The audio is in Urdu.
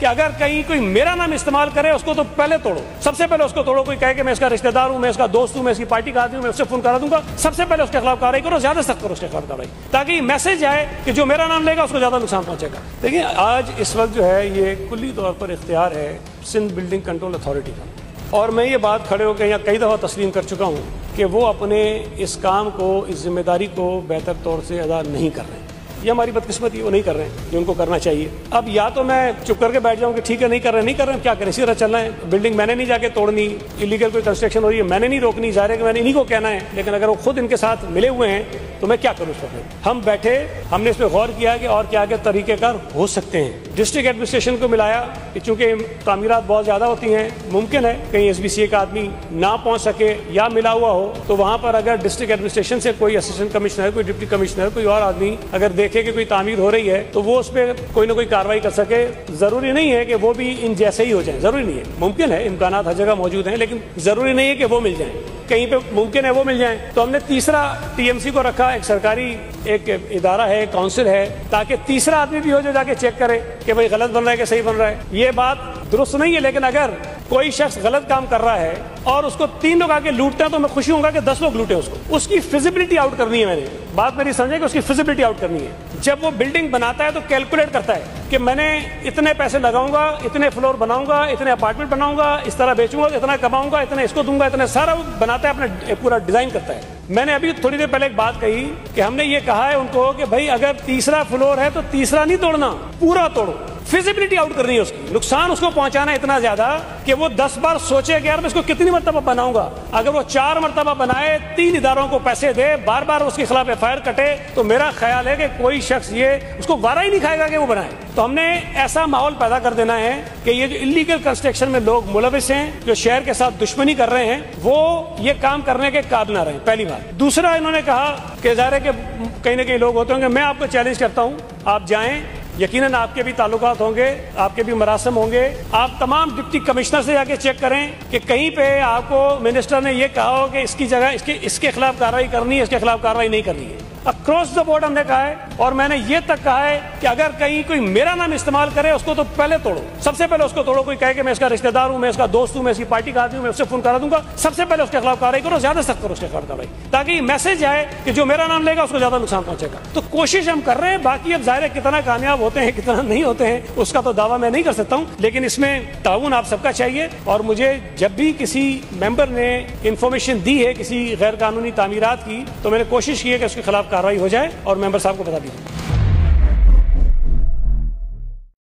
کہ اگر کہیں کوئی میرا نام استعمال کرے اس کو تو پہلے توڑو، سب سے پہلے اس کو توڑو۔ کوئی کہے کہ میں اس کا رشتہ دار ہوں، میں اس کا دوست ہوں، میں اس کی پارٹی کا آدمی ہوں، میں اس سے فون کرا دوں گا، سب سے پہلے اس کے خلاف کارروائی کرو، زیادہ سخت کرو اس کے خلاف کارروائی، تاکہ یہ میسج آئے کہ جو میرا نام لے گا اس کو زیادہ نقصان پہنچے گا۔ دیکھیں آج اس وقت جو ہے یہ کلی طور پر اختیار ہے سندھ بلڈنگ کنٹرول اتھارٹی کا، اور میں یہ بات کھڑے ہو کے یہاں کئی دفعہ تسلیم کر چکا ہوں کہ وہ اپنے اس کام کو، اس ذمہ داری کو بہتر طور سے ادا نہیں کر رہے ہیں۔ یہ ہماری بدقسمتی، وہ نہیں کر رہے ہیں جو ان کو کرنا چاہیے۔ اب یا تو میں چپ کر کے بیٹھ جاؤں کہ ٹھیک ہے نہیں کر رہے کیا کریں، اسی طرح چلنا ہے۔ بلڈنگ میں نے نہیں جا کے توڑنی، انلیگل کوئی کنسٹرکشن ہو رہی ہے میں نے نہیں روکنی، ظاہر ہے کہ میں نے انہیں کو کہنا ہے، لیکن اگر وہ خود ان کے ساتھ ملے ہوئے ہیں تو میں کیا کروں اس وقت؟ ہم بیٹھے، ہم نے اس پہ غور کیا کہ اور کیا طریقہ کار ہو سکتے ہیں۔ ڈسٹرکٹ ایڈمنسٹریشن کو ملایا کہ چونکہ تعمیرات بہت زیادہ ہوتی ہیں، ممکن ہے کہیں ایس بی سی اے کا آدمی نہ پہنچ سکے یا ملا ہوا ہو، تو وہاں پر اگر ڈسٹرکٹ ایڈمنسٹریشن سے کوئی اسسٹنٹ کمشنر، کوئی ڈپٹی کمشنر، کوئی اور آدمی اگر دیکھے کہ کوئی تعمیر ہو رہی ہے تو وہ اس پہ کوئی نہ کوئی کارروائی کر سکے۔ ضروری نہیں ہے کہ وہ بھی ان جیسے ہی ہو جائیں، ضروری نہیں ہے، ممکن ہے، امکانات ہر جگہ موجود ہیں، لیکن ضروری نہیں ہے کہ وہ مل جائیں، کہیں پہ ممکن ہے وہ مل جائیں۔ تو ہم نے تیسرا ٹی ایم سی کو رکھا، ایک سرکاری ایک ادارہ ہے، کونسل ہے، تاکہ تیسرا آدمی بھی ہو جو جا کے چیک کرے کہ بھائی غلط بن رہا ہے کہ صحیح بن رہا ہے۔ یہ بات درست نہیں ہے، لیکن اگر کوئی شخص غلط کام کر رہا ہے اور اس کو 3 لوگ آگے لوٹتے ہیں تو میں خوشی ہوں گا کہ 10 لوگ لوٹے اس کی فیزیبلٹی آؤٹ کرنی ہے۔ میں نے بات میری سمجھے کہ اس کی فیزیبلٹی آؤٹ کرنی ہے۔ جب وہ بلڈنگ بناتا ہے تو کیلکولیٹ کرتا ہے کہ میں نے اتنے پیسے لگاؤں گا، اتنے فلور بناؤں گا، اتنے اپارٹمنٹ بناؤں گا، اس طرح بیچوں گا، اتنا کماؤں گا، اتنے اس کو دوں گا، اتنا سارا وہ بناتا ہے، اپنا پورا ڈیزائن کرتا ہے۔ میں نے ابھی تھوڑی دیر پہلے ایک بات کہی کہ ہم نے یہ کہا ہے ان کو کہ بھائی اگر تیسرا فلور ہے تو تیسرا نہیں توڑنا، پورا توڑو، فیزیبلٹی آؤٹ کرنی ہے اس کی، نقصان اس کو پہنچانا اتنا زیادہ کہ وہ 10 بار سوچے کہ یار میں اس کو کتنی مرتبہ بناؤں گا۔ اگر وہ 4 مرتبہ بنائے، 3 اداروں کو پیسے دے، بار بار اس کے خلاف ایف آئی آر کٹے، تو میرا خیال ہے کہ کوئی شخص یہ اس کو وارہ ہی نہیں کھائے گا کہ وہ بنائے۔ تو ہم نے ایسا ماحول پیدا کر دینا ہے کہ یہ جو انلیگل کنسٹرکشن میں لوگ ملوث ہیں، جو شہر کے ساتھ دشمنی کر رہے ہیں، وہ یہ کام کرنے کے قابل نہ رہیں، پہلی بات۔ دوسرا انہوں نے کہا کہ ظاہر ہے کہ کہیں نہ کہیں لوگ ہوتے ہوں گے، میں آپ کو چیلنج کرتا ہوں، آپ جائیں، یقیناً آپ کے بھی تعلقات ہوں گے، آپ کے بھی مراسم ہوں گے، آپ تمام ڈپٹی کمشنر سے جا کے چیک کریں کہ کہیں پہ آپ کو منسٹر نے یہ کہا ہو کہ اس کی جگہ اس کے خلاف کارروائی کرنی ہے، اس کے خلاف کارروائی نہیں کرنی ہے۔ اکراس دا بورڈ ہم نے کہا ہے، اور میں نے یہ تک کہا ہے کہ اگر کہیں کوئی میرا نام استعمال کرے اس کو تو پہلے توڑو، سب سے پہلے اس کو توڑو۔ کوئی کہے کہ میں اس کا رشتہ دار ہوں، میں اس کا دوست ہوں، میں اس کی پارٹی کا آدمی ہوں، میں اس سے فون کرا دوں گا، سب سے پہلے اس کے خلاف کارروائی کرو، زیادہ سخت کرو اس کے خلاف کارروائی، تاکہ یہ میسج آئے کہ جو میرا نام لے گا اس کو زیادہ نقصان پہنچے گا۔ تو کوشش ہم کر رہے ہیں، باقی اب ظاہر ہے کتنا کامیاب ہوتے ہیں کتنا نہیں ہوتے ہیں اس کا تو دعویٰ میں نہیں کر سکتا ہوں، لیکن اس میں تعاون آپ سب کا چاہیے۔ اور مجھے جب بھی کسی ممبر نے انفارمیشن دی ہے کسی غیر قانونی تعمیرات کی، تو میں نے کوشش کی ہے کہ اس کے خلاف کارروائی ہو جائے اور ممبر صاحب کو بتا دیجیے۔